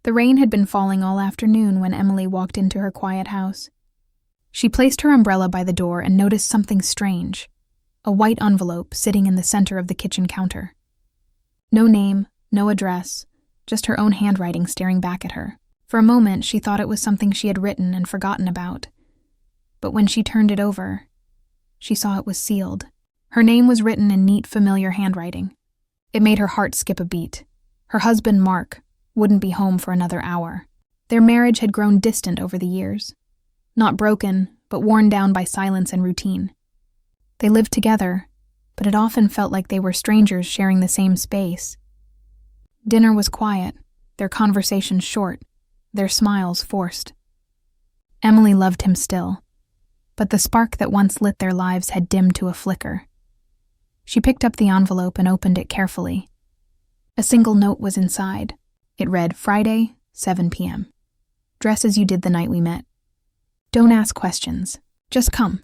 The rain had been falling all afternoon when Emily walked into her quiet house. She placed her umbrella by the door and noticed something strange, a white envelope sitting in the center of the kitchen counter. No name, no address, just her own handwriting staring back at her. For a moment, she thought it was something she had written and forgotten about. But when she turned it over, she saw it was sealed. Her name was written in neat, familiar handwriting. It made her heart skip a beat. Her husband, Mark, wouldn't be home for another hour. Their marriage had grown distant over the years. Not broken, but worn down by silence and routine. They lived together, but it often felt like they were strangers sharing the same space. Dinner was quiet, their conversations short, their smiles forced. Emily loved him still, but the spark that once lit their lives had dimmed to a flicker. She picked up the envelope and opened it carefully. A single note was inside. It read, Friday, 7 p.m. Dress as you did the night we met. Don't ask questions. Just come.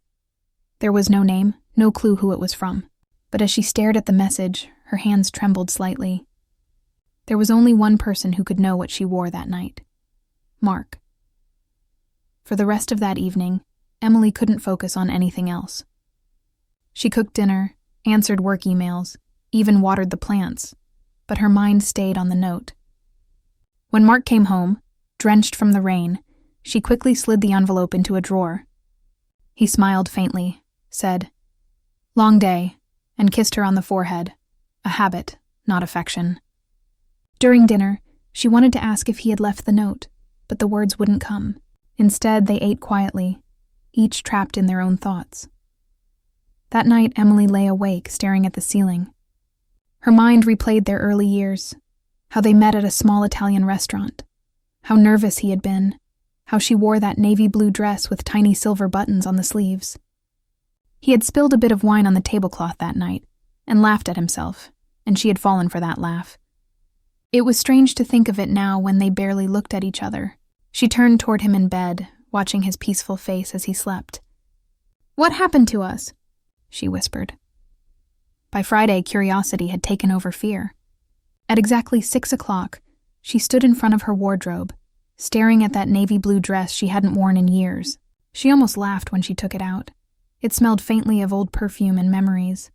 There was no name, no clue who it was from. But as she stared at the message, her hands trembled slightly. There was only one person who could know what she wore that night. Mark. For the rest of that evening, Emily couldn't focus on anything else. She cooked dinner, answered work emails, even watered the plants, but her mind stayed on the note. When Mark came home, drenched from the rain, she quickly slid the envelope into a drawer. He smiled faintly, said, "Long day," and kissed her on the forehead, a habit, not affection. During dinner, she wanted to ask if he had left the note, but the words wouldn't come. Instead, they ate quietly, each trapped in their own thoughts. That night, Emily lay awake, staring at the ceiling. Her mind replayed their early years, how they met at a small Italian restaurant, how nervous he had been, how she wore that navy blue dress with tiny silver buttons on the sleeves. He had spilled a bit of wine on the tablecloth that night and laughed at himself, and she had fallen for that laugh. It was strange to think of it now when they barely looked at each other. She turned toward him in bed, watching his peaceful face as he slept. "What happened to us?" she whispered. By Friday, curiosity had taken over fear. At exactly 6 o'clock, she stood in front of her wardrobe, staring at that navy blue dress she hadn't worn in years. She almost laughed when she took it out. It smelled faintly of old perfume and memories.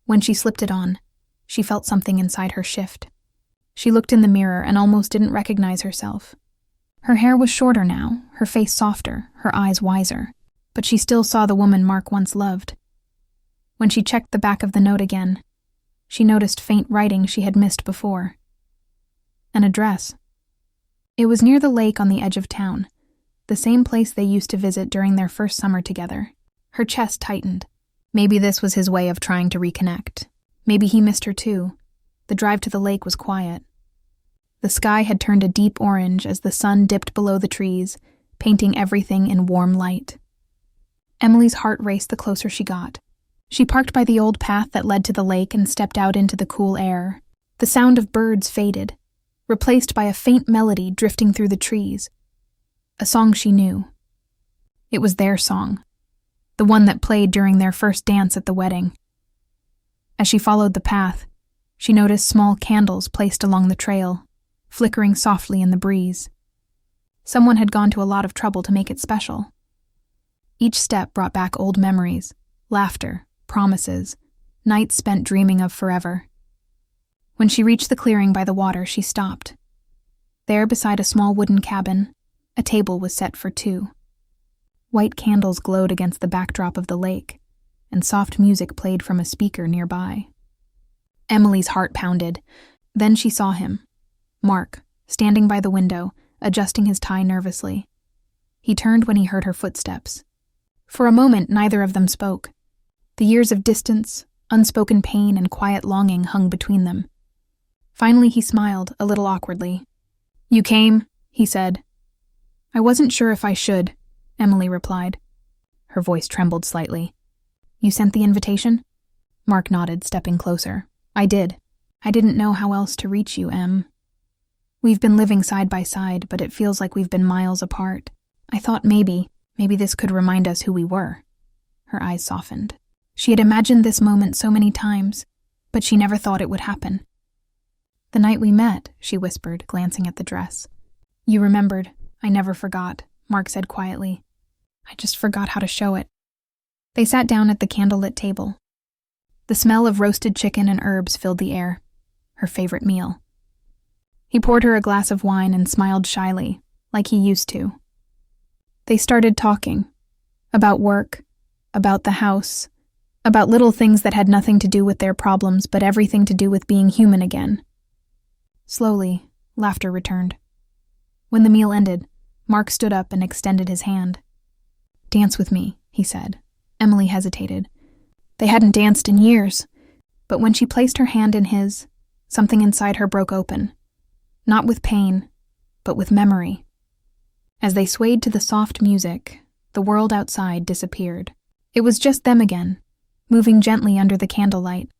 When she slipped it on, she felt something inside her shift. She looked in the mirror and almost didn't recognize herself. Her hair was shorter now, her face softer, her eyes wiser, but she still saw the woman Mark once loved. When she checked the back of the note again, she noticed faint writing she had missed before. An address. It was near the lake on the edge of town, the same place they used to visit during their first summer together. Her chest tightened. Maybe this was his way of trying to reconnect. Maybe he missed her too. The drive to the lake was quiet. The sky had turned a deep orange as the sun dipped below the trees, painting everything in warm light. Emily's heart raced the closer she got. She parked by the old path that led to the lake and stepped out into the cool air. The sound of birds faded, replaced by a faint melody drifting through the trees. A song she knew. It was their song, the one that played during their first dance at the wedding. As she followed the path, she noticed small candles placed along the trail, flickering softly in the breeze. Someone had gone to a lot of trouble to make it special. Each step brought back old memories, laughter, promises, nights spent dreaming of forever. When she reached the clearing by the water, she stopped. There, beside a small wooden cabin, a table was set for two. White candles glowed against the backdrop of the lake, and soft music played from a speaker nearby. Emily's heart pounded. Then she saw him, Mark, standing by the window, adjusting his tie nervously. He turned when he heard her footsteps. For a moment, neither of them spoke. The years of distance, unspoken pain, and quiet longing hung between them. Finally, he smiled, a little awkwardly. "You came?" he said. "I wasn't sure if I should," Emily replied. Her voice trembled slightly. "You sent the invitation?" Mark nodded, stepping closer. "I did. I didn't know how else to reach you, Em. We've been living side by side, but it feels like we've been miles apart. I thought maybe this could remind us who we were." Her eyes softened. She had imagined this moment so many times, but she never thought it would happen. "The night we met," she whispered, glancing at the dress. "You remembered. I never forgot," Mark said quietly. "I just forgot how to show it." They sat down at the candlelit table. The smell of roasted chicken and herbs filled the air, her favorite meal. He poured her a glass of wine and smiled shyly, like he used to. They started talking. About work, about the house, about little things that had nothing to do with their problems but everything to do with being human again. Slowly, laughter returned. When the meal ended, Mark stood up and extended his hand. "Dance with me," he said. Emily hesitated. They hadn't danced in years, but when she placed her hand in his, something inside her broke open. Not with pain, but with memory. As they swayed to the soft music, the world outside disappeared. It was just them again, moving gently under the candlelight.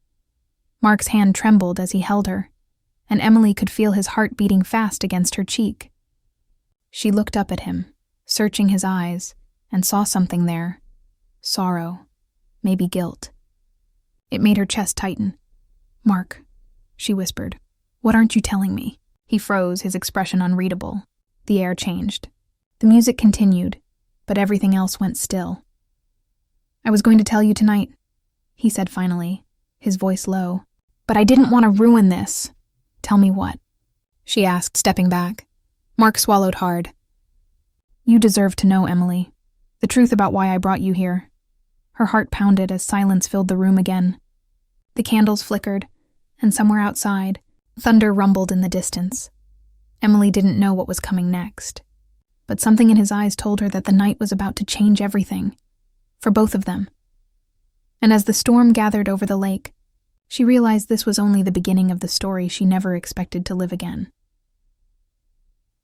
Mark's hand trembled as he held her, and Emily could feel his heart beating fast against her cheek. She looked up at him, searching his eyes, and saw something there. Sorrow, maybe guilt. It made her chest tighten. "Mark," she whispered, "what aren't you telling me?" He froze, his expression unreadable. The air changed. The music continued, but everything else went still. "I was going to tell you tonight," he said finally, his voice low. "But I didn't want to ruin this." "Tell me what?" she asked, stepping back. Mark swallowed hard. "You deserve to know, Emily. The truth about why I brought you here." Her heart pounded as silence filled the room again. The candles flickered, and somewhere outside, thunder rumbled in the distance. Emily didn't know what was coming next, but something in his eyes told her that the night was about to change everything, for both of them. And as the storm gathered over the lake, she realized this was only the beginning of the story she never expected to live again.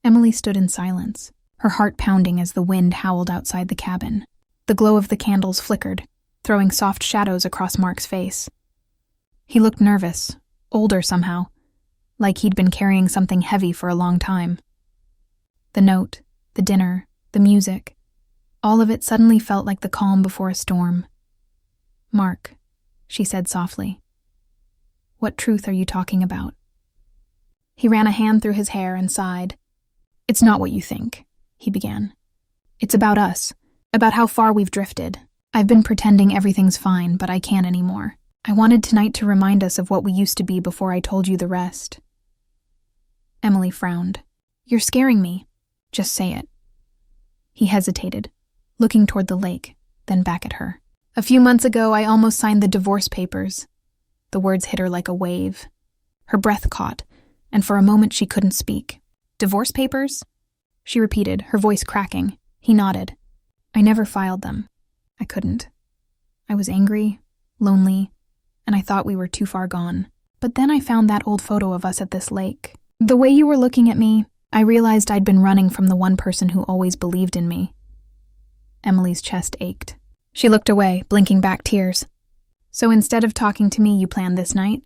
Emily stood in silence, her heart pounding as the wind howled outside the cabin. The glow of the candles flickered, throwing soft shadows across Mark's face. He looked nervous, older somehow, like he'd been carrying something heavy for a long time. The note, the dinner, the music, all of it suddenly felt like the calm before a storm. "Mark," she said softly, "what truth are you talking about?" He ran a hand through his hair and sighed. "It's not what you think," he began. "It's about us, about how far we've drifted. I've been pretending everything's fine, but I can't anymore. I wanted tonight to remind us of what we used to be before I told you the rest." Emily frowned. "You're scaring me. Just say it." He hesitated, looking toward the lake, then back at her. "A few months ago, I almost signed the divorce papers." The words hit her like a wave. Her breath caught, and for a moment she couldn't speak. "Divorce papers?" she repeated, her voice cracking. He nodded. "I never filed them. I couldn't. I was angry, lonely, and I thought we were too far gone. But then I found that old photo of us at this lake. The way you were looking at me, I realized I'd been running from the one person who always believed in me." Emily's chest ached. She looked away, blinking back tears. "So instead of talking to me, you planned this night?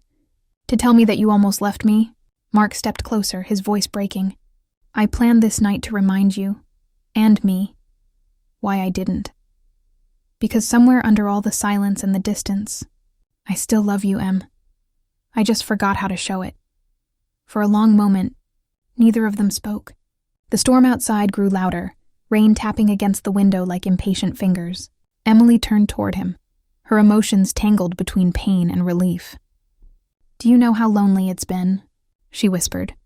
To tell me that you almost left me?" Mark stepped closer, his voice breaking. "I planned this night to remind you, and me, why I didn't. Because somewhere under all the silence and the distance, I still love you, Em. I just forgot how to show it." For a long moment, neither of them spoke. The storm outside grew louder, rain tapping against the window like impatient fingers. Emily turned toward him, her emotions tangled between pain and relief. "Do you know how lonely it's been?" she whispered.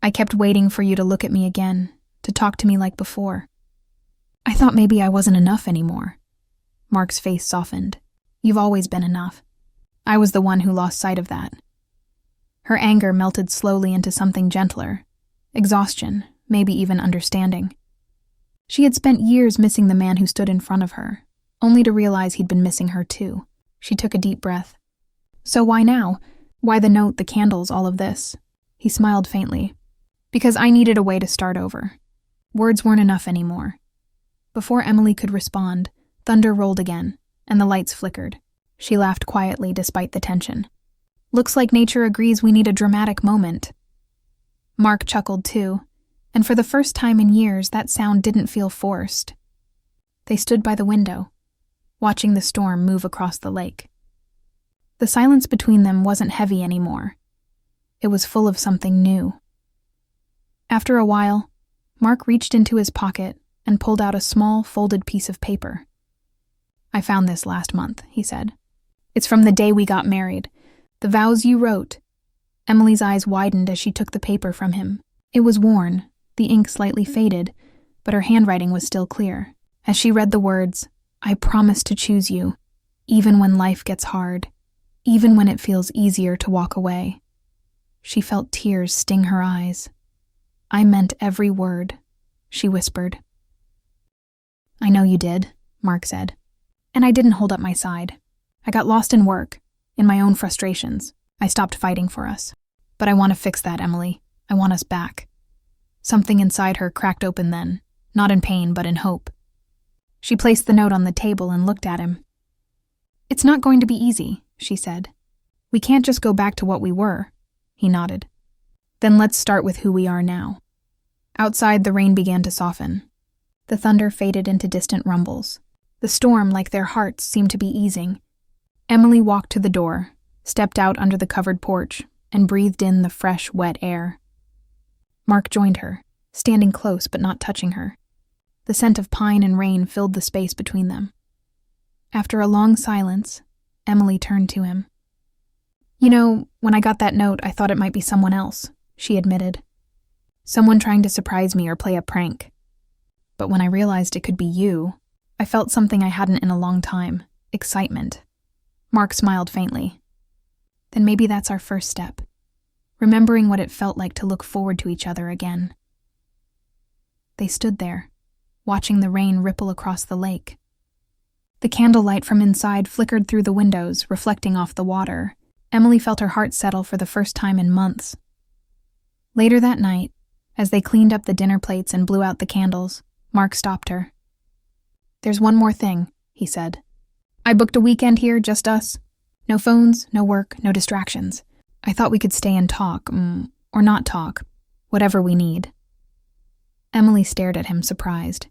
"I kept waiting for you to look at me again, to talk to me like before. I thought maybe I wasn't enough anymore." Mark's face softened. "You've always been enough. I was the one who lost sight of that." Her anger melted slowly into something gentler, exhaustion, maybe even understanding. She had spent years missing the man who stood in front of her, only to realize he'd been missing her too. She took a deep breath. "So why now? Why the note, the candles, all of this?" He smiled faintly. "Because I needed a way to start over. Words weren't enough anymore." Before Emily could respond, thunder rolled again, and the lights flickered. She laughed quietly despite the tension. "Looks like nature agrees we need a dramatic moment." Mark chuckled too, and for the first time in years that sound didn't feel forced. They stood by the window, watching the storm move across the lake. The silence between them wasn't heavy anymore. It was full of something new. After a while, Mark reached into his pocket and pulled out a small, folded piece of paper. "I found this last month," he said. "It's from the day we got married. The vows you wrote." Emily's eyes widened as she took the paper from him. It was worn, the ink slightly faded, but her handwriting was still clear. As she read the words, "I promise to choose you, even when life gets hard, even when it feels easier to walk away." She felt tears sting her eyes. "I meant every word," she whispered. "I know you did," Mark said. "And I didn't hold up my side. I got lost in work, in my own frustrations. I stopped fighting for us. But I want to fix that, Emily. I want us back." Something inside her cracked open then, not in pain but in hope. She placed the note on the table and looked at him. "It's not going to be easy," she said. "We can't just go back to what we were." He nodded. "Then let's start with who we are now." Outside, the rain began to soften. The thunder faded into distant rumbles. The storm, like their hearts, seemed to be easing. Emily walked to the door, stepped out under the covered porch, and breathed in the fresh, wet air. Mark joined her, standing close but not touching her. The scent of pine and rain filled the space between them. After a long silence, Emily turned to him. "You know, when I got that note, I thought it might be someone else," she admitted. "Someone trying to surprise me or play a prank. But when I realized it could be you, I felt something I hadn't in a long time, excitement." Mark smiled faintly. "Then maybe that's our first step. Remembering what it felt like to look forward to each other again." They stood there, watching the rain ripple across the lake. The candlelight from inside flickered through the windows, reflecting off the water. Emily felt her heart settle for the first time in months. Later that night, as they cleaned up the dinner plates and blew out the candles, Mark stopped her. "There's one more thing," he said. "I booked a weekend here, just us. No phones, no work, no distractions. I thought we could stay and talk, or not talk, whatever we need." Emily stared at him, surprised.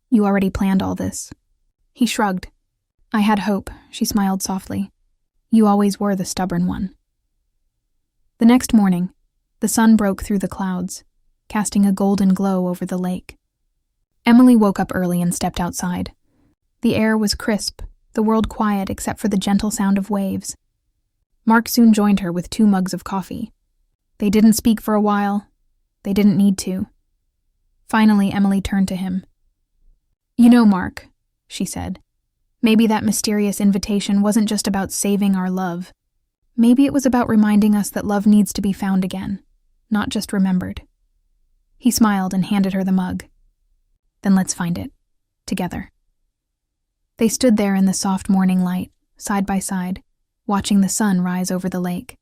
"You already planned all this?" He shrugged. "I had hope," she smiled softly. "You always were the stubborn one." The next morning, the sun broke through the clouds, casting a golden glow over the lake. Emily woke up early and stepped outside. The air was crisp, the world quiet except for the gentle sound of waves. Mark soon joined her with 2 mugs of coffee. They didn't speak for a while. They didn't need to. Finally, Emily turned to him. "You know, Mark," she said, "maybe that mysterious invitation wasn't just about saving our love. Maybe it was about reminding us that love needs to be found again, not just remembered." He smiled and handed her the mug. "Then let's find it, together." They stood there in the soft morning light, side by side, watching the sun rise over the lake.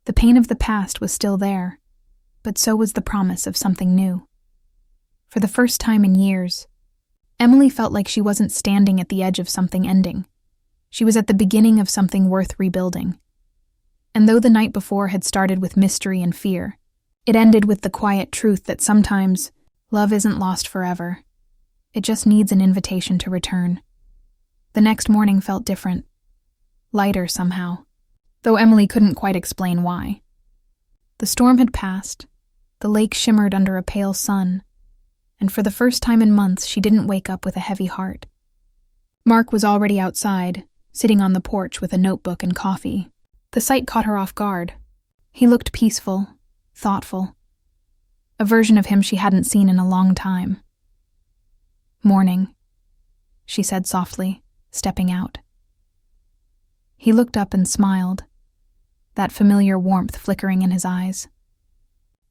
The pain of the past was still there, but so was the promise of something new. For the first time in years, Emily felt like she wasn't standing at the edge of something ending. She was at the beginning of something worth rebuilding. And though the night before had started with mystery and fear, it ended with the quiet truth that sometimes love isn't lost forever. It just needs an invitation to return. The next morning felt different. Lighter somehow, though Emily couldn't quite explain why. The storm had passed, the lake shimmered under a pale sun, and for the first time in months she didn't wake up with a heavy heart. Mark was already outside, sitting on the porch with a notebook and coffee. The sight caught her off guard. He looked peaceful, thoughtful, a version of him she hadn't seen in a long time. "Morning," she said softly, stepping out. He looked up and smiled, that familiar warmth flickering in his eyes.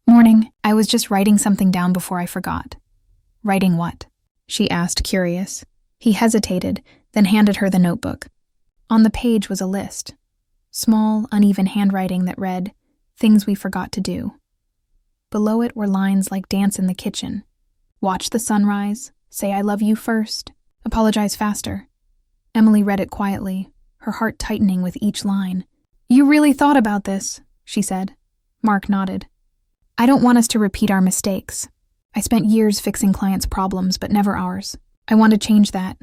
"Morning, I was just writing something down before I forgot." "Writing what?" she asked, curious. He hesitated, then handed her the notebook. On the page was a list, small, uneven handwriting that read, "Things we forgot to do." Below it were lines like "Dance in the kitchen," "Watch the sunrise," "Say I love you first," "Apologize faster." Emily read it quietly, her heart tightening with each line. "You really thought about this," she said. Mark nodded. "I don't want us to repeat our mistakes. I spent years fixing clients' problems, but never ours. I want to change that."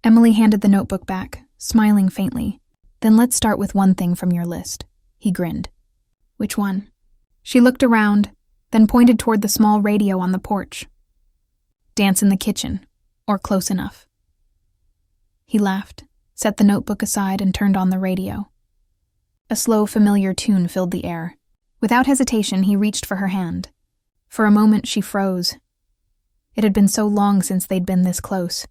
Emily handed the notebook back, smiling faintly. "Then let's start with one thing from your list. he grinned. Which one? She looked around, then pointed toward the small radio on the porch. Dance in the kitchen, or close enough. He laughed, set the notebook aside, and turned on the radio. A slow, familiar tune filled the air. Without hesitation, he reached for her hand. For a moment, she froze. It had been so long since they'd been this close.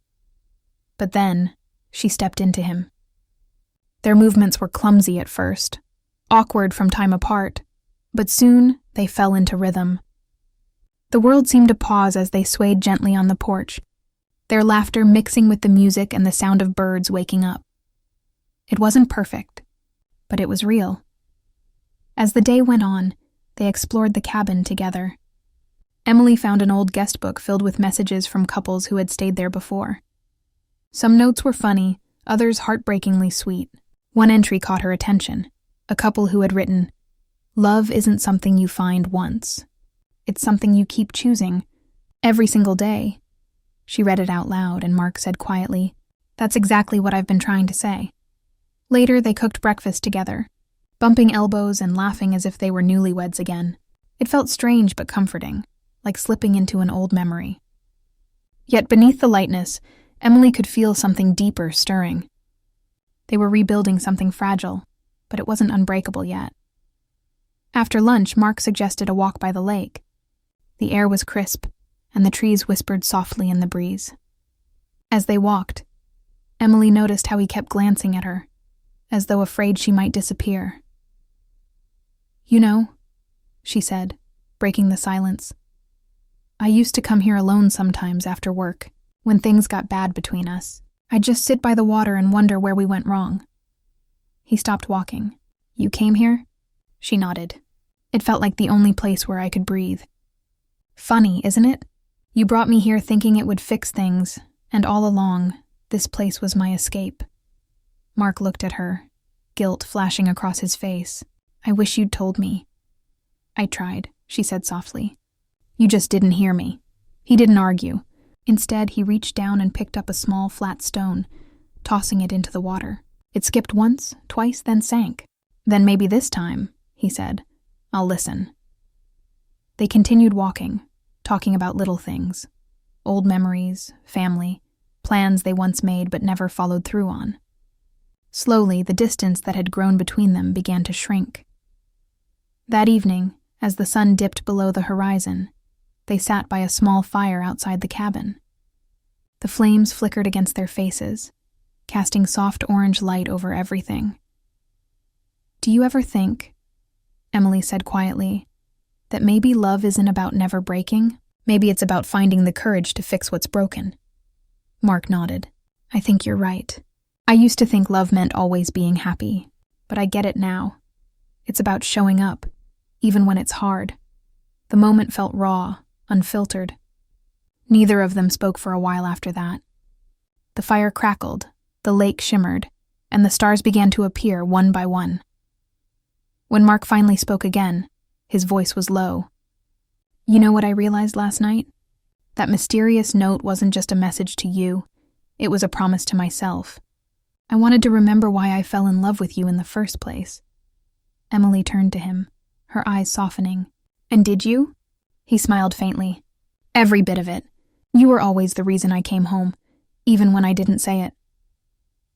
But then, she stepped into him. Their movements were clumsy at first, awkward from time apart, but soon they fell into rhythm. The world seemed to pause as they swayed gently on the porch, their laughter mixing with the music and the sound of birds waking up. It wasn't perfect, but it was real. As the day went on, they explored the cabin together. Emily found an old guest book filled with messages from couples who had stayed there before. Some notes were funny, others heartbreakingly sweet. One entry caught her attention, a couple who had written, "Love isn't something you find once. It's something you keep choosing, every single day." She read it out loud, and Mark said quietly, "That's exactly what I've been trying to say." Later, they cooked breakfast together, bumping elbows and laughing as if they were newlyweds again. It felt strange but comforting, like slipping into an old memory. Yet beneath the lightness, Emily could feel something deeper stirring. They were rebuilding something fragile, but it wasn't unbreakable yet. After lunch, Mark suggested a walk by the lake. The air was crisp, and the trees whispered softly in the breeze. As they walked, Emily noticed how he kept glancing at her, as though afraid she might disappear. "You know," she said, breaking the silence, "I used to come here alone sometimes after work, when things got bad between us. I'd just sit by the water and wonder where we went wrong." He stopped walking. "You came here?" She nodded. "It felt like the only place where I could breathe." "Funny, isn't it? You brought me here thinking it would fix things, and all along, this place was my escape." Mark looked at her, guilt flashing across his face. "I wish you'd told me." "I tried," she said softly. "You just didn't hear me." He didn't argue. Instead, he reached down and picked up a small, flat stone, tossing it into the water. It skipped once, twice, then sank. "Then maybe this time," he said, "I'll listen." They continued walking, talking about little things. Old memories, family, plans they once made but never followed through on. Slowly, the distance that had grown between them began to shrink. That evening, as the sun dipped below the horizon, they sat by a small fire outside the cabin. The flames flickered against their faces, casting soft orange light over everything. "Do you ever think," Emily said quietly, "that maybe love isn't about never breaking? Maybe it's about finding the courage to fix what's broken?" Mark nodded. "I think you're right. I used to think love meant always being happy, but I get it now. It's about showing up, even when it's hard." The moment felt raw, unfiltered. Neither of them spoke for a while after that. The fire crackled, the lake shimmered, and the stars began to appear one by one. When Mark finally spoke again, his voice was low. "You know what I realized last night? That mysterious note wasn't just a message to you, it was a promise to myself. I wanted to remember why I fell in love with you in the first place." Emily turned to him, her eyes softening. "And did you?" He smiled faintly. "Every bit of it. You were always the reason I came home, even when I didn't say it."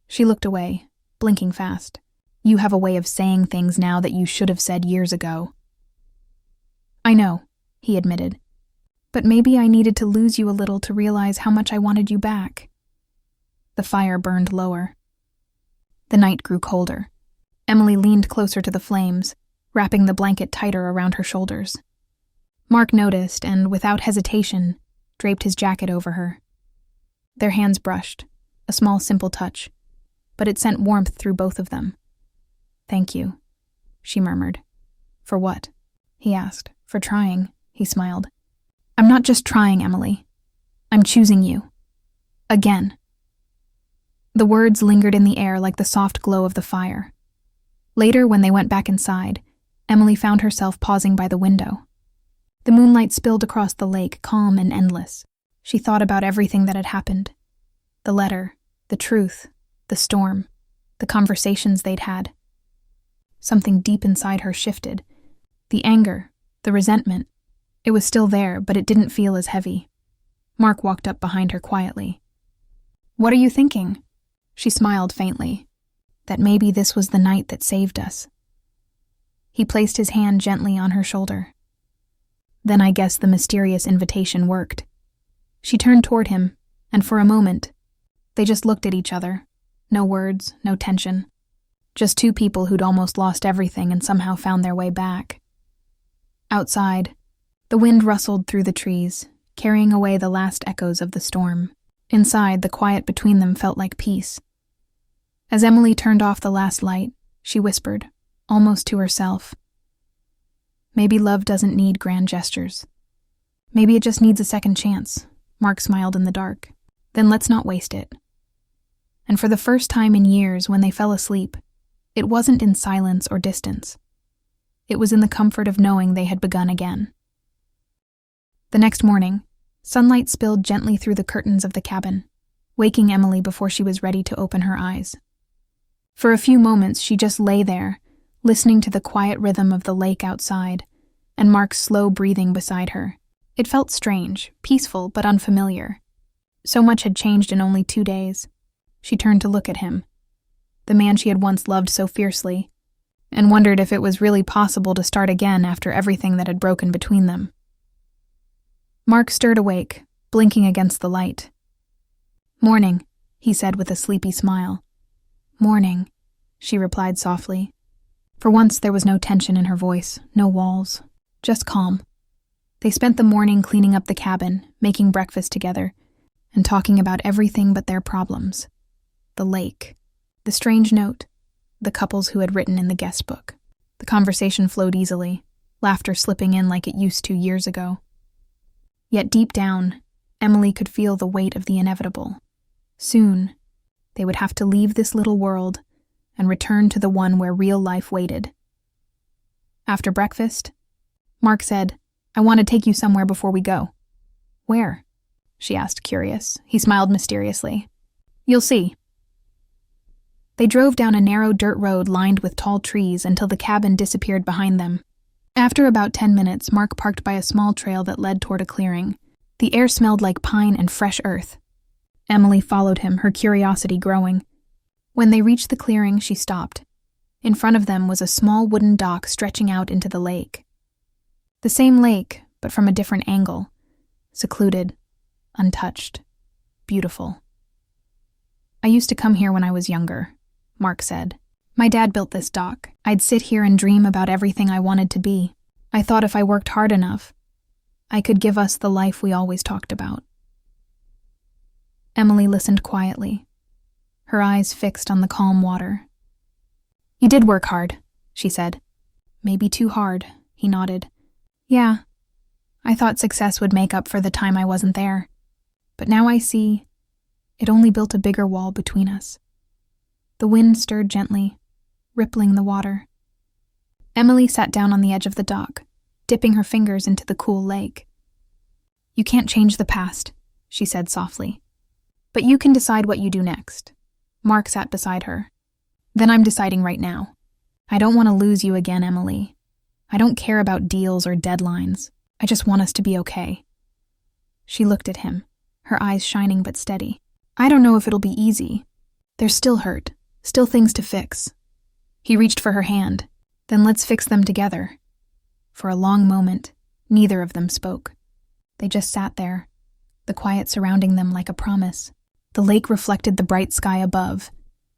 She looked away, blinking fast. "You have a way of saying things now that you should have said years ago." "I know," he admitted. "But maybe I needed to lose you a little to realize how much I wanted you back." The fire burned lower. The night grew colder. Emily leaned closer to the flames, wrapping the blanket tighter around her shoulders. Mark noticed and, without hesitation, draped his jacket over her. Their hands brushed, a small, simple touch, but it sent warmth through both of them. "Thank you," she murmured. "For what?" he asked. "For trying," he smiled. "I'm not just trying, Emily. I'm choosing you. Again." The words lingered in the air like the soft glow of the fire. Later, when they went back inside, Emily found herself pausing by the window. The moonlight spilled across the lake, calm and endless. She thought about everything that had happened. The letter, the truth, the storm, the conversations they'd had. Something deep inside her shifted. The anger, the resentment. It was still there, but it didn't feel as heavy. Mark walked up behind her quietly. "What are you thinking?" She smiled faintly. That maybe this was the night that saved us. He placed his hand gently on her shoulder. Then I guess the mysterious invitation worked. She turned toward him, and for a moment, they just looked at each other. No words, no tension. Just two people who'd almost lost everything and somehow found their way back. Outside, the wind rustled through the trees, carrying away the last echoes of the storm. Inside, the quiet between them felt like peace. As Emily turned off the last light, she whispered, almost to herself, "Maybe love doesn't need grand gestures. Maybe it just needs a second chance." Mark smiled in the dark. "Then let's not waste it." And for the first time in years, when they fell asleep, it wasn't in silence or distance. It was in the comfort of knowing they had begun again. The next morning, sunlight spilled gently through the curtains of the cabin, waking Emily before she was ready to open her eyes. For a few moments, she just lay there, listening to the quiet rhythm of the lake outside, and Mark's slow breathing beside her. It felt strange, peaceful, but unfamiliar. So much had changed in only 2 days. She turned to look at him, the man she had once loved so fiercely, and wondered if it was really possible to start again after everything that had broken between them. Mark stirred awake, blinking against the light. "Morning," he said with a sleepy smile. "Morning," she replied softly. For once there was no tension in her voice, no walls, just calm. They spent the morning cleaning up the cabin, making breakfast together, and talking about everything but their problems. The lake, the strange note, the couples who had written in the guest book. The conversation flowed easily, laughter slipping in like it used to years ago. Yet deep down, Emily could feel the weight of the inevitable. Soon, they would have to leave this little world and return to the one where real life waited. After breakfast, Mark said, "I want to take you somewhere before we go." "Where?" she asked, curious. He smiled mysteriously. "You'll see." They drove down a narrow dirt road lined with tall trees until the cabin disappeared behind them. After about 10 minutes, Mark parked by a small trail that led toward a clearing. The air smelled like pine and fresh earth. Emily followed him, her curiosity growing. When they reached the clearing, she stopped. In front of them was a small wooden dock stretching out into the lake. The same lake, but from a different angle. Secluded, untouched, beautiful. "I used to come here when I was younger," Mark said. "My dad built this dock. I'd sit here and dream about everything I wanted to be. I thought if I worked hard enough, I could give us the life we always talked about." Emily listened quietly, her eyes fixed on the calm water. "You did work hard," she said. "Maybe too hard," he nodded. "Yeah, I thought success would make up for the time I wasn't there. But now I see it only built a bigger wall between us." The wind stirred gently, rippling the water. Emily sat down on the edge of the dock, dipping her fingers into the cool lake. "You can't change the past," she said softly. "But you can decide what you do next." Mark sat beside her. "Then I'm deciding right now. I don't want to lose you again, Emily. I don't care about deals or deadlines. I just want us to be okay." She looked at him, her eyes shining but steady. "I don't know if it'll be easy. There's still hurt, still things to fix." He reached for her hand. "Then let's fix them together." For a long moment, neither of them spoke. They just sat there, the quiet surrounding them like a promise. The lake reflected the bright sky above,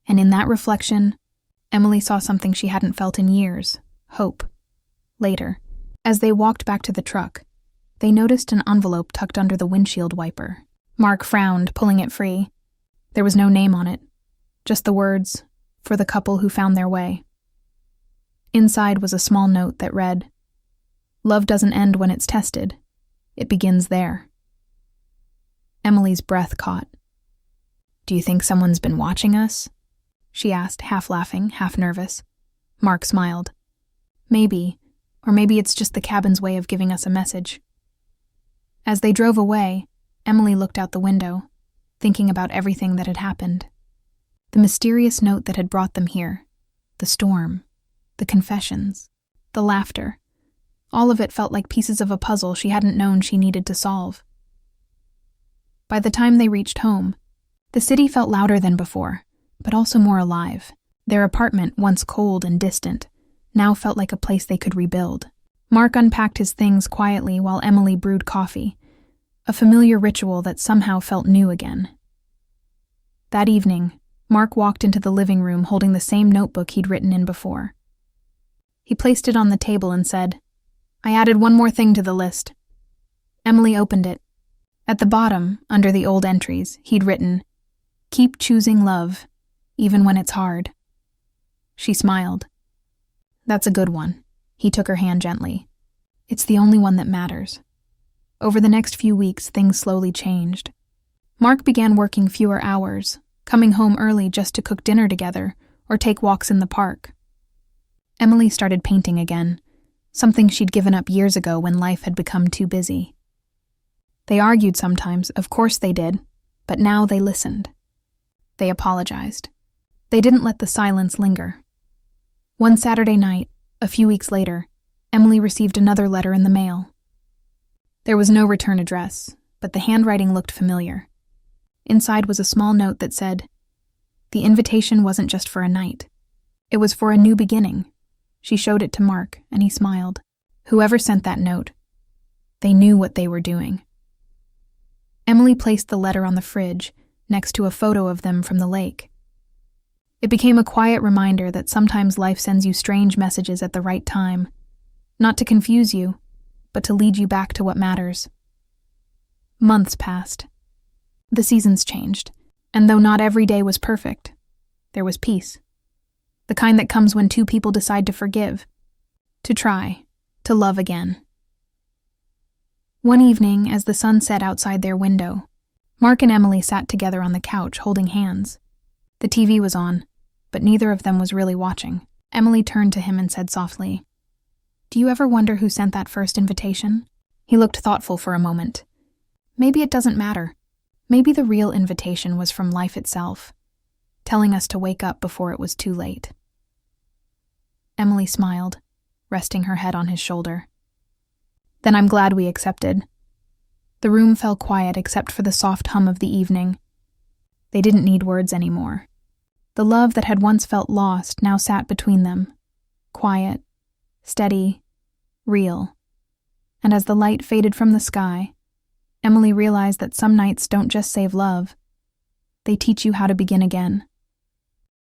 and in that reflection, Emily saw something she hadn't felt in years: hope. Later, as they walked back to the truck, they noticed an envelope tucked under the windshield wiper. Mark frowned, pulling it free. There was no name on it, just the words, "For the couple who found their way." Inside was a small note that read, "Love doesn't end when it's tested. It begins there." Emily's breath caught. "Do you think someone's been watching us?" she asked, half laughing, half nervous. Mark smiled. "Maybe, or maybe it's just the cabin's way of giving us a message." As they drove away, Emily looked out the window, thinking about everything that had happened. The mysterious note that had brought them here, the storm, the confessions, the laughter. All of it felt like pieces of a puzzle she hadn't known she needed to solve. By the time they reached home, the city felt louder than before, but also more alive. Their apartment, once cold and distant, now felt like a place they could rebuild. Mark unpacked his things quietly while Emily brewed coffee, a familiar ritual that somehow felt new again. That evening, Mark walked into the living room holding the same notebook he'd written in before. He placed it on the table and said, "I added one more thing to the list." Emily opened it. At the bottom, under the old entries, he'd written, "Keep choosing love, even when it's hard." She smiled. "That's a good one." He took her hand gently. "It's the only one that matters." Over the next few weeks, things slowly changed. Mark began working fewer hours, coming home early just to cook dinner together or take walks in the park. Emily started painting again, something she'd given up years ago when life had become too busy. They argued sometimes, of course they did, but now they listened. They apologized. They didn't let the silence linger. One Saturday night, a few weeks later, Emily received another letter in the mail. There was no return address, but the handwriting looked familiar. Inside was a small note that said, "The invitation wasn't just for a night. It was for a new beginning." She showed it to Mark, and he smiled. Whoever sent that note, they knew what they were doing. Emily placed the letter on the fridge, next to a photo of them from the lake. It became a quiet reminder that sometimes life sends you strange messages at the right time, not to confuse you, but to lead you back to what matters. Months passed. The seasons changed, and though not every day was perfect, there was peace. The kind that comes when two people decide to forgive, to try, to love again. One evening, as the sun set outside their window, Mark and Emily sat together on the couch holding hands. The TV was on, but neither of them was really watching. Emily turned to him and said softly, "Do you ever wonder who sent that first invitation?" He looked thoughtful for a moment. "Maybe it doesn't matter. Maybe the real invitation was from life itself, telling us to wake up before it was too late." Emily smiled, resting her head on his shoulder. "Then I'm glad we accepted." The room fell quiet except for the soft hum of the evening. They didn't need words anymore. The love that had once felt lost now sat between them, quiet, steady, real. And as the light faded from the sky, Emily realized that some nights don't just save love, they teach you how to begin again.